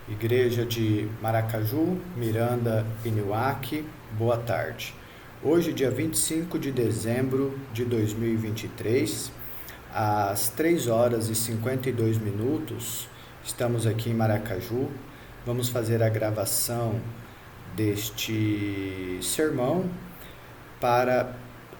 Igreja de Maracaju, Miranda e Niuaque, boa tarde. Hoje, dia 25 de dezembro de 2023, às 3 horas e 52 minutos, estamos aqui em Maracaju. Vamos fazer a gravação deste sermão para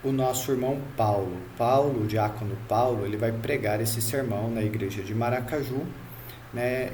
o nosso irmão Paulo. O diácono Paulo, ele vai pregar esse sermão na igreja de Maracaju,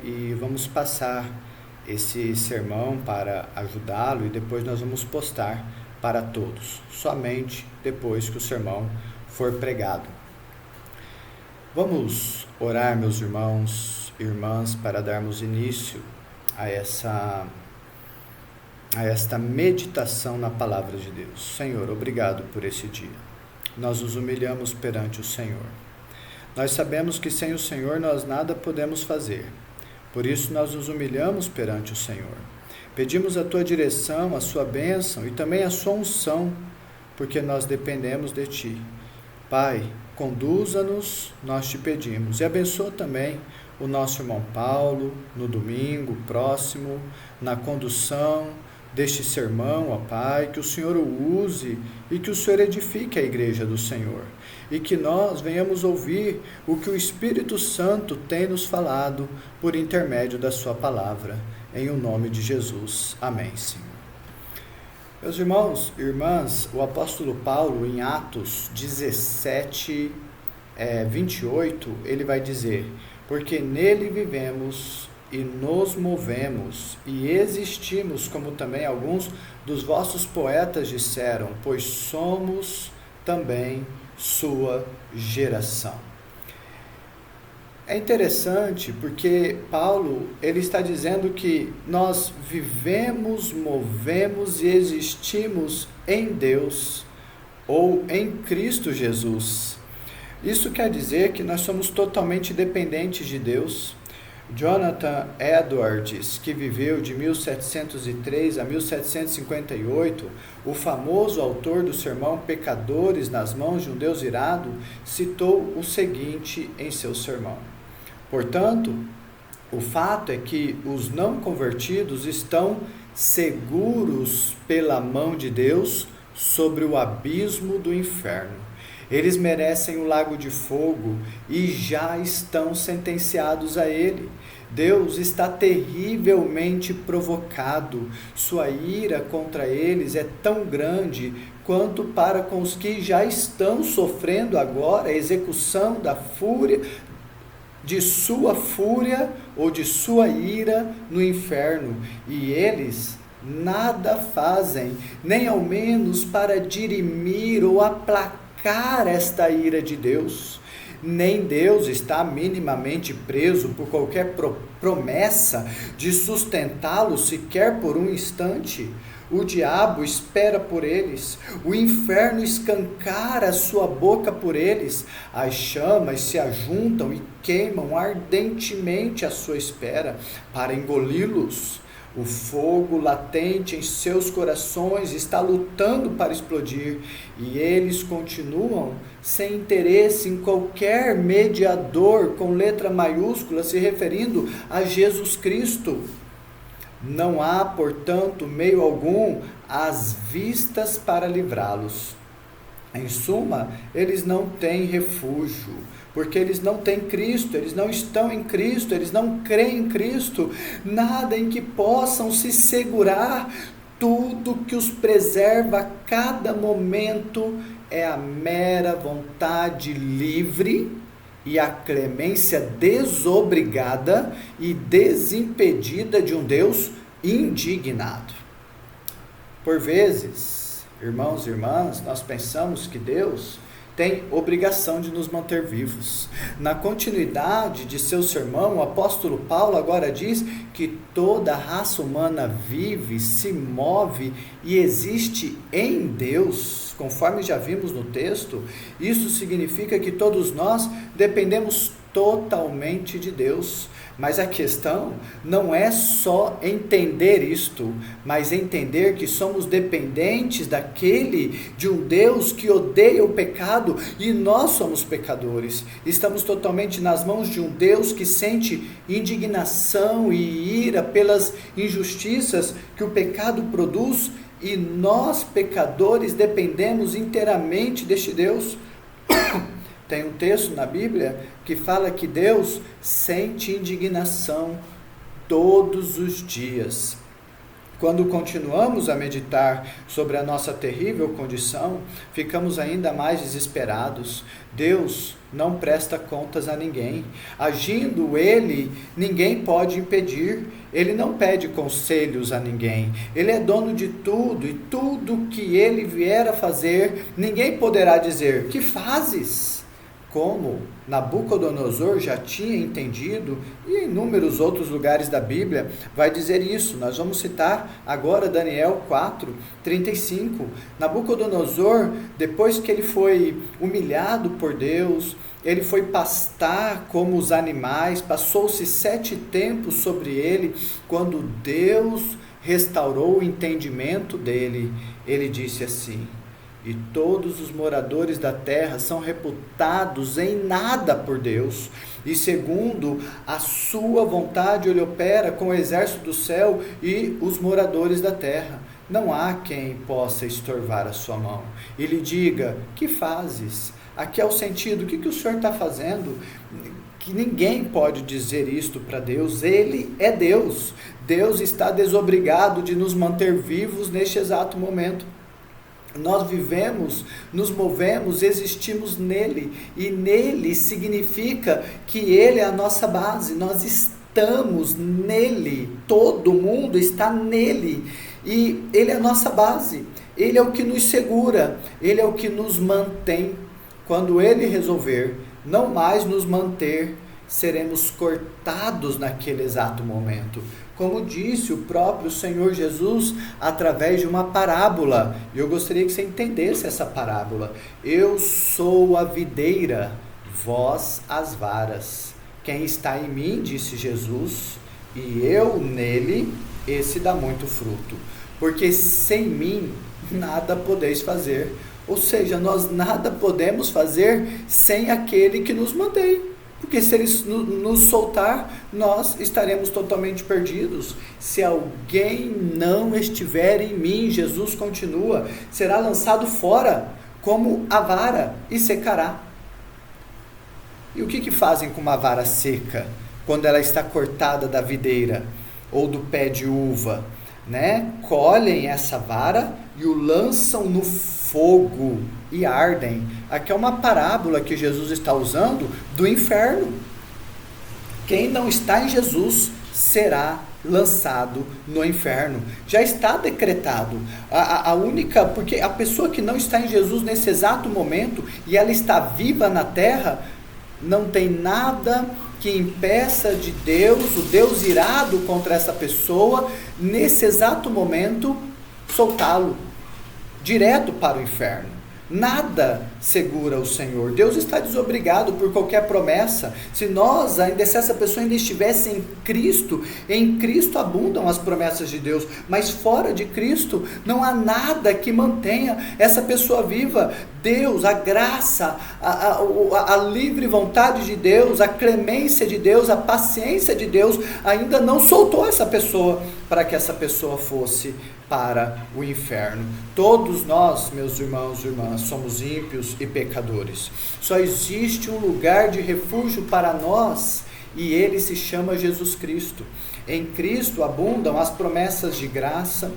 e vamos passar esse sermão para ajudá-lo e depois nós vamos postar para todos, somente depois que o sermão for pregado. Vamos orar, meus irmãos e irmãs, para darmos início a esta meditação na palavra de Deus. Senhor, obrigado por esse dia. Nós nos humilhamos perante o Senhor. Nós sabemos que sem o Senhor nós nada podemos fazer. Por isso nós nos humilhamos perante o Senhor. Pedimos a Tua direção, a Sua bênção e também a Sua unção, porque nós dependemos de Ti. Pai, conduza-nos, nós Te pedimos. E abençoa também o nosso irmão Paulo, no domingo próximo, na condução deste sermão, ó Pai, que o Senhor o use e que o Senhor edifique a igreja do Senhor. E que nós venhamos ouvir o que o Espírito Santo tem nos falado por intermédio da sua palavra. Em o nome de Jesus. Amém, Senhor. Meus irmãos e irmãs, o apóstolo Paulo, em Atos 17, 28, ele vai dizer: porque nele vivemos e nos movemos e existimos, como também alguns dos vossos poetas disseram, pois somos também sua geração. É interessante porque Paulo, ele está dizendo que nós vivemos, movemos e existimos em Deus ou em Cristo Jesus. Isso quer dizer que nós somos totalmente dependentes de Deus. Jonathan Edwards, que viveu de 1703 a 1758, o famoso autor do sermão Pecadores nas mãos de um Deus irado, citou o seguinte em seu sermão: portanto, o fato é que os não convertidos estão seguros pela mão de Deus sobre o abismo do inferno. Eles merecem o lago de fogo e já estão sentenciados a ele. Deus está terrivelmente provocado. Sua ira contra eles é tão grande quanto para com os que já estão sofrendo agora a execução da fúria, de sua fúria ou de sua ira no inferno. E eles nada fazem, nem ao menos para dirimir ou aplacar esta ira de Deus. Nem Deus está minimamente preso por qualquer promessa de sustentá-los sequer por um instante. O diabo espera por eles, o inferno escancara a sua boca por eles, as chamas se ajuntam e queimam ardentemente à sua espera para engoli-los. O fogo latente em seus corações está lutando para explodir e eles continuam sem interesse em qualquer mediador com letra maiúscula se referindo a Jesus Cristo. Não há, portanto, meio algum às vistas para livrá-los. Em suma, eles não têm refúgio, porque eles não têm Cristo, eles não estão em Cristo, eles não creem em Cristo, nada em que possam se segurar. Tudo que os preserva a cada momento é a mera vontade livre e a clemência desobrigada e desimpedida de um Deus indignado. Por vezes, irmãos e irmãs, nós pensamos que Deus tem obrigação de nos manter vivos. Na continuidade de seu sermão, o apóstolo Paulo agora diz que toda a raça humana vive, se move e existe em Deus. Conforme já vimos no texto, isso significa que todos nós dependemos totalmente de Deus. Mas a questão não é só entender isto, mas entender que somos dependentes de um Deus que odeia o pecado e nós somos pecadores. Estamos totalmente nas mãos de um Deus que sente indignação e ira pelas injustiças que o pecado produz e nós, pecadores, dependemos inteiramente deste Deus. Tem um texto na Bíblia que fala que Deus sente indignação todos os dias. Quando continuamos a meditar sobre a nossa terrível condição, ficamos ainda mais desesperados. Deus não presta contas a ninguém. Agindo Ele, ninguém pode impedir. Ele não pede conselhos a ninguém. Ele é dono de tudo e tudo que Ele vier a fazer, ninguém poderá dizer: que fazes? Como Nabucodonosor já tinha entendido, e em inúmeros outros lugares da Bíblia vai dizer isso. Nós vamos citar agora Daniel 4:35. Nabucodonosor, depois que ele foi humilhado por Deus, ele foi pastar como os animais, passou-se 7 tempos sobre ele. Quando Deus restaurou o entendimento dele, ele disse assim: e todos os moradores da terra são reputados em nada por Deus, e segundo a sua vontade ele opera com o exército do céu e os moradores da terra. Não há quem possa estorvar a sua mão e lhe diga: que fazes? Aqui é o sentido: o que o Senhor está fazendo? Que ninguém pode dizer isto para Deus. Ele é Deus. Deus está desobrigado de nos manter vivos neste exato momento. Nós vivemos, nos movemos, existimos nele, e nele significa que ele é a nossa base. Nós estamos nele, todo mundo está nele, e ele é a nossa base, ele é o que nos segura, ele é o que nos mantém. Quando ele resolver não mais nos manter, seremos cortados naquele exato momento. Como disse o próprio Senhor Jesus através de uma parábola. E eu gostaria que você entendesse essa parábola. Eu sou a videira, vós as varas. Quem está em mim, disse Jesus, e eu nele, esse dá muito fruto. Porque sem mim nada podeis fazer. Ou seja, nós nada podemos fazer sem aquele que nos mantém. Porque se ele nos soltar, nós estaremos totalmente perdidos. Se alguém não estiver em mim, Jesus continua, será lançado fora como a vara e secará. E o que fazem com uma vara seca quando ela está cortada da videira ou do pé de uva? Colhem essa vara e o lançam no fogo e ardem. Aqui é uma parábola que Jesus está usando do inferno. Quem não está em Jesus será lançado no inferno. Já está decretado. Porque a pessoa que não está em Jesus nesse exato momento e ela está viva na terra, não tem nada que impeça de Deus, o Deus irado contra essa pessoa, nesse exato momento, soltá-lo direto para o inferno. Nada segura o Senhor. Deus está desobrigado por qualquer promessa. Se essa pessoa ainda estivesse em Cristo abundam as promessas de Deus, mas fora de Cristo não há nada que mantenha essa pessoa viva. Deus, a graça, a livre vontade de Deus, a clemência de Deus, a paciência de Deus ainda não soltou essa pessoa para que essa pessoa fosse para o inferno. Todos nós, meus irmãos e irmãs, somos ímpios e pecadores. Só existe um lugar de refúgio para nós e ele se chama Jesus Cristo. Em Cristo abundam as promessas de graça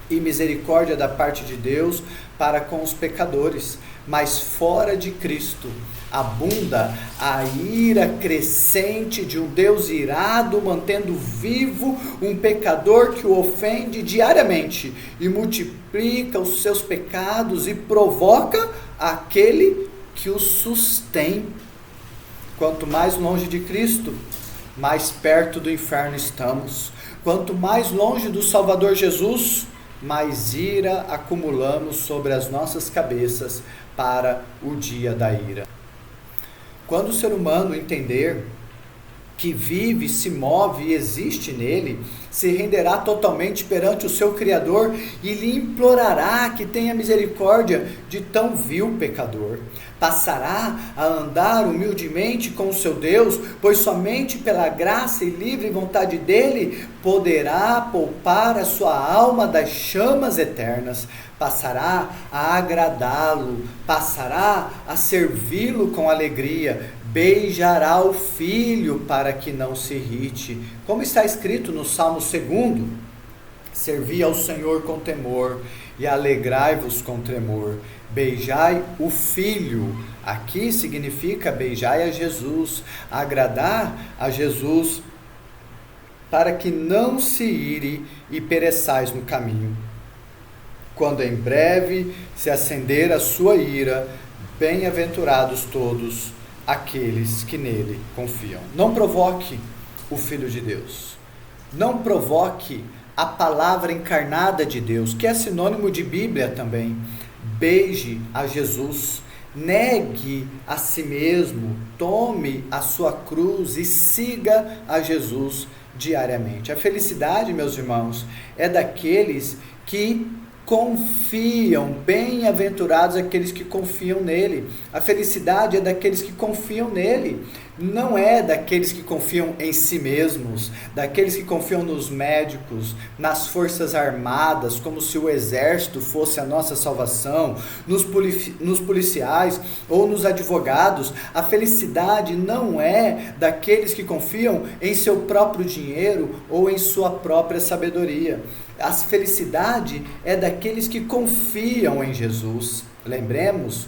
e misericórdia da parte de Deus para com os pecadores, mas fora de Cristo abunda a ira crescente de um Deus irado, mantendo vivo um pecador que o ofende diariamente e multiplica os seus pecados e provoca aquele que o sustém. Quanto mais longe de Cristo, mais perto do inferno estamos. Quanto mais longe do Salvador Jesus, mais ira acumulamos sobre as nossas cabeças para o dia da ira. Quando o ser humano entender que vive, se move e existe nele, se renderá totalmente perante o seu Criador e lhe implorará que tenha misericórdia de tão vil pecador. Passará a andar humildemente com o seu Deus, pois somente pela graça e livre vontade dele poderá poupar a sua alma das chamas eternas. Passará a agradá-lo, passará a servi-lo com alegria, beijará o filho para que não se irrite. Como está escrito no Salmo 2: servi ao Senhor com temor e alegrai-vos com tremor. Beijai o filho. Aqui significa beijai a Jesus, agradar a Jesus, para que não se ire e pereçais no caminho. Quando em breve se acender a sua ira, bem-aventurados todos aqueles que nele confiam. Não provoque o Filho de Deus. Não provoque a palavra encarnada de Deus, que é sinônimo de Bíblia também. Beije a Jesus. Negue a si mesmo. Tome a sua cruz e siga a Jesus diariamente. A felicidade, meus irmãos, é daqueles que confiam, bem-aventurados aqueles que confiam nele. A felicidade é daqueles que confiam nele, não é daqueles que confiam em si mesmos, daqueles que confiam nos médicos, nas forças armadas, como se o exército fosse a nossa salvação, nos policiais ou nos advogados. A felicidade não é daqueles que confiam em seu próprio dinheiro ou em sua própria sabedoria. A felicidade é daqueles que confiam em Jesus. Lembremos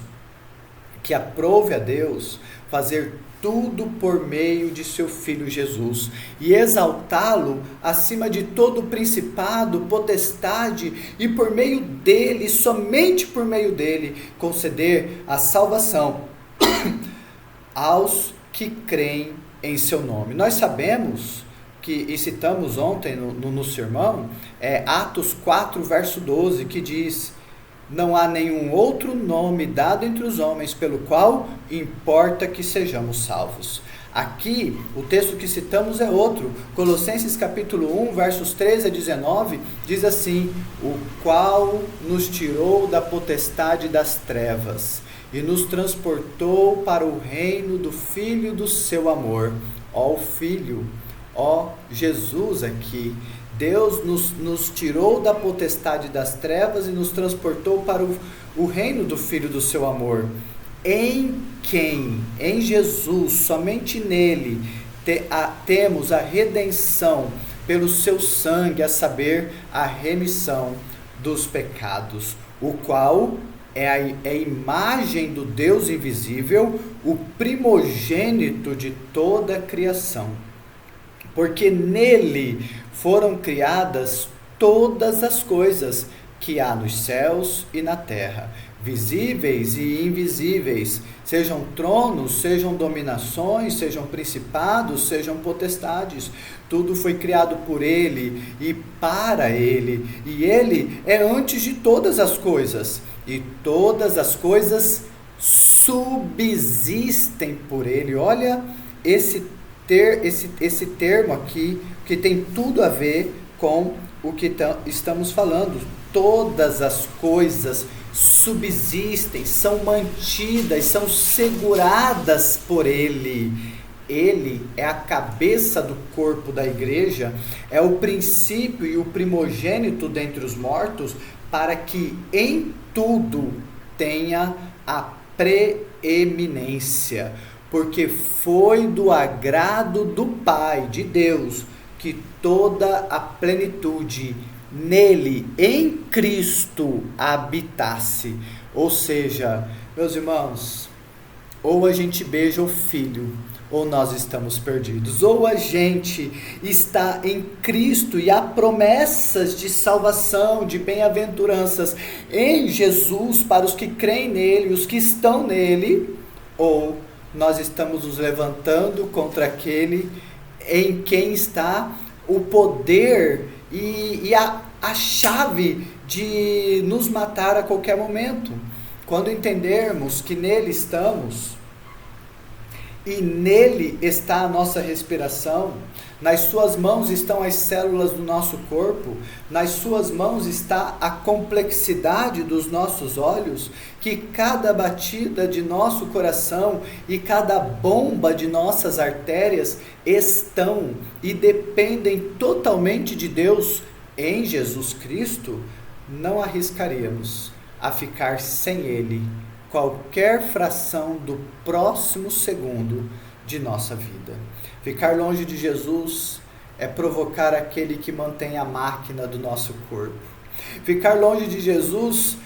que aprove a Deus fazer tudo por meio de seu Filho Jesus e exaltá-lo acima de todo principado, potestade, e por meio dele, somente por meio dele, conceder a salvação aos que creem em seu nome. Nós sabemos que, e citamos ontem no sermão, Atos 4, verso 12, que diz: não há nenhum outro nome dado entre os homens pelo qual importa que sejamos salvos. Aqui, o texto que citamos é outro. Colossenses capítulo 1, versos 13 a 19, diz assim: o qual nos tirou da potestade das trevas e nos transportou para o reino do Filho do seu amor. Ó Filho, ó Jesus aqui. Deus nos tirou da potestade das trevas e nos transportou para o reino do Filho do seu amor. Em quem? Em Jesus, somente nele, temos a redenção pelo seu sangue, a saber, a remissão dos pecados, o qual é a imagem do Deus invisível, o primogênito de toda a criação. Porque nele foram criadas todas as coisas que há nos céus e na terra, visíveis e invisíveis, sejam tronos, sejam dominações, sejam principados, sejam potestades. Tudo foi criado por ele e para ele, e ele é antes de todas as coisas, e todas as coisas subsistem por ele. Olha esse termo aqui, que tem tudo a ver com o que estamos falando. Todas as coisas subsistem, são mantidas, são seguradas por ele. Ele é a cabeça do corpo da igreja, é o princípio e o primogênito dentre os mortos, para que em tudo tenha a preeminência. Porque foi do agrado do Pai, de Deus, que toda a plenitude nele, em Cristo, habitasse. Ou seja, meus irmãos, ou a gente beija o Filho, ou nós estamos perdidos. Ou a gente está em Cristo e há promessas de salvação, de bem-aventuranças em Jesus para os que creem nele, os que estão nele, ou nós estamos nos levantando contra aquele em quem está o poder e a chave de nos matar a qualquer momento. Quando entendermos que nele estamos, e nele está a nossa respiração, nas suas mãos estão as células do nosso corpo, nas suas mãos está a complexidade dos nossos olhos, que cada batida de nosso coração e cada bomba de nossas artérias estão e dependem totalmente de Deus em Jesus Cristo, não arriscaríamos a ficar sem Ele qualquer fração do próximo segundo de nossa vida. Ficar longe de Jesus é provocar aquele que mantém a máquina do nosso corpo. Ficar longe de Jesus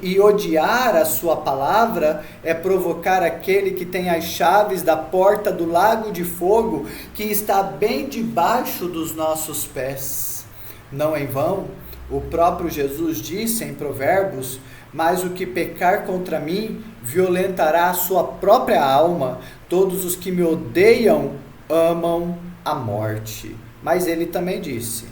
e odiar a sua palavra é provocar aquele que tem as chaves da porta do lago de fogo que está bem debaixo dos nossos pés. Não em vão, o próprio Jesus disse em Provérbios: mas o que pecar contra mim violentará a sua própria alma. Todos os que me odeiam amam a morte. Mas ele também disse: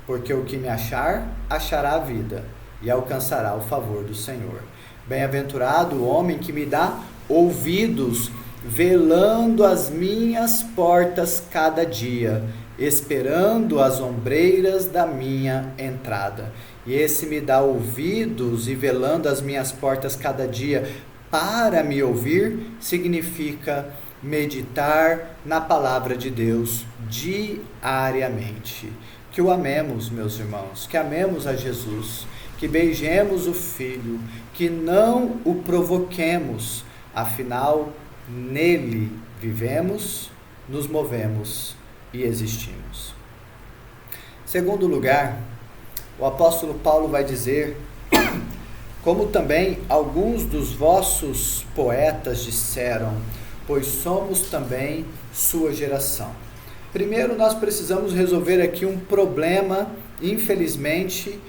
porque o que me achar, achará a vida e alcançará o favor do Senhor. Bem-aventurado o homem que me dá ouvidos, velando as minhas portas cada dia, esperando as ombreiras da minha entrada. E esse me dá ouvidos e velando as minhas portas cada dia para me ouvir, significa meditar na palavra de Deus diariamente. Que o amemos, meus irmãos, que amemos a Jesus, que beijemos o Filho, que não o provoquemos, afinal, nele vivemos, nos movemos e existimos. Segundo lugar, o apóstolo Paulo vai dizer, como também alguns dos vossos poetas disseram, pois somos também sua geração. Primeiro, nós precisamos resolver aqui um problema, infelizmente,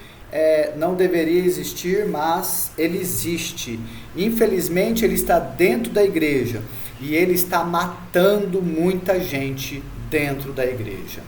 não deveria existir, mas ele existe. Infelizmente, ele está dentro da igreja e ele está matando muita gente dentro da igreja.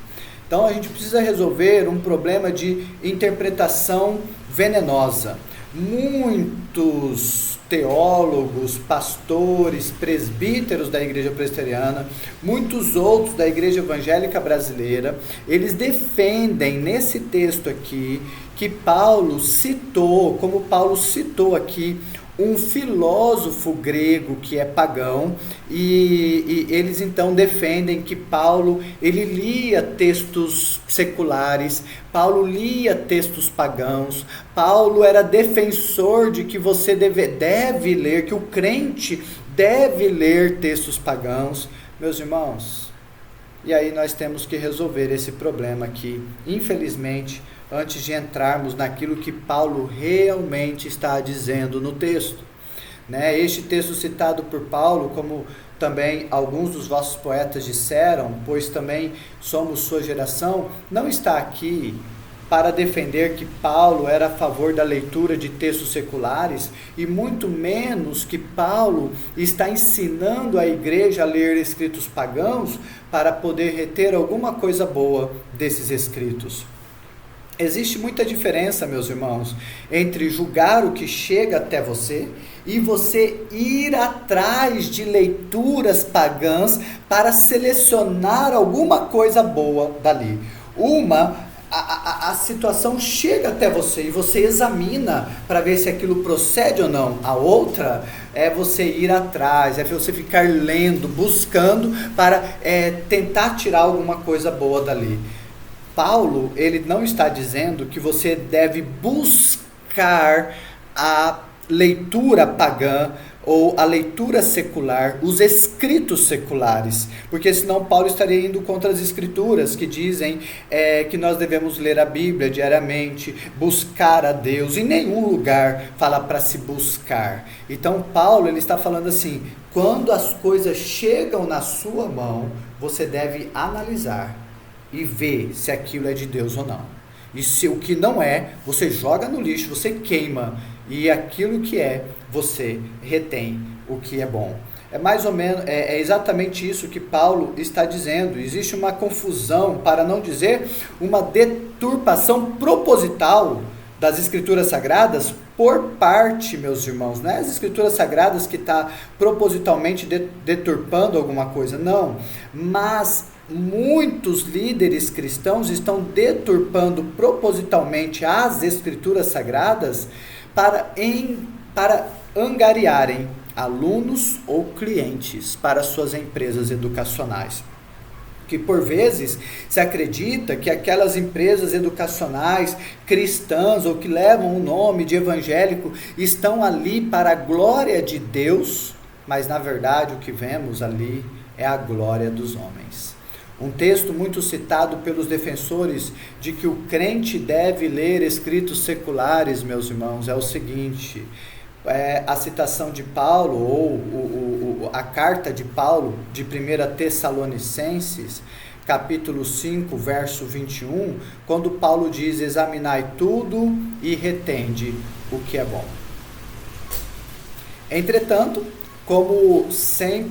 Então, a gente precisa resolver um problema de interpretação venenosa. Muitos teólogos, pastores, presbíteros da igreja presbiteriana, muitos outros da igreja evangélica brasileira, eles defendem nesse texto aqui que Paulo citou, como Paulo citou aqui, um filósofo grego que é pagão, e eles então defendem que Paulo, ele lia textos seculares, Paulo lia textos pagãos, Paulo era defensor de que você deve ler, que o crente deve ler textos pagãos. Meus irmãos, e aí nós temos que resolver esse problema aqui, infelizmente, antes de entrarmos naquilo que Paulo realmente está dizendo no texto. Este texto citado por Paulo, como também alguns dos vossos poetas disseram, pois também somos sua geração, não está aqui para defender que Paulo era a favor da leitura de textos seculares, e muito menos que Paulo está ensinando a igreja a ler escritos pagãos para poder reter alguma coisa boa desses escritos. Existe muita diferença, meus irmãos, entre julgar o que chega até você e você ir atrás de leituras pagãs para selecionar alguma coisa boa dali. A situação chega até você e você examina para ver se aquilo procede ou não. A outra é você ir atrás, é você ficar lendo, buscando para tentar tirar alguma coisa boa dali. Paulo, ele não está dizendo que você deve buscar a leitura pagã ou a leitura secular, os escritos seculares, porque senão Paulo estaria indo contra as escrituras que dizem que nós devemos ler a Bíblia diariamente, buscar a Deus. Em nenhum lugar fala para se buscar. Então Paulo, ele está falando assim, quando as coisas chegam na sua mão, você deve analisar e ver se aquilo é de Deus ou não. E se o que não é, você joga no lixo, você queima. E aquilo que é, você retém o que é bom. É mais ou menos, é exatamente isso que Paulo está dizendo. Existe uma confusão, para não dizer uma deturpação proposital das Escrituras Sagradas por parte, meus irmãos, não é as escrituras sagradas que está propositalmente deturpando alguma coisa, não, mas muitos líderes cristãos estão deturpando propositalmente as escrituras sagradas para angariarem alunos ou clientes para suas empresas educacionais. Que por vezes se acredita que aquelas empresas educacionais cristãs ou que levam o nome de evangélico estão ali para a glória de Deus, mas na verdade o que vemos ali é a glória dos homens. Um texto muito citado pelos defensores de que o crente deve ler escritos seculares, meus irmãos, é o seguinte: a citação de Paulo, ou a carta de Paulo, de 1 Tessalonicenses, capítulo 5, verso 21, quando Paulo diz: examinai tudo e retende o que é bom. Entretanto, como sempre,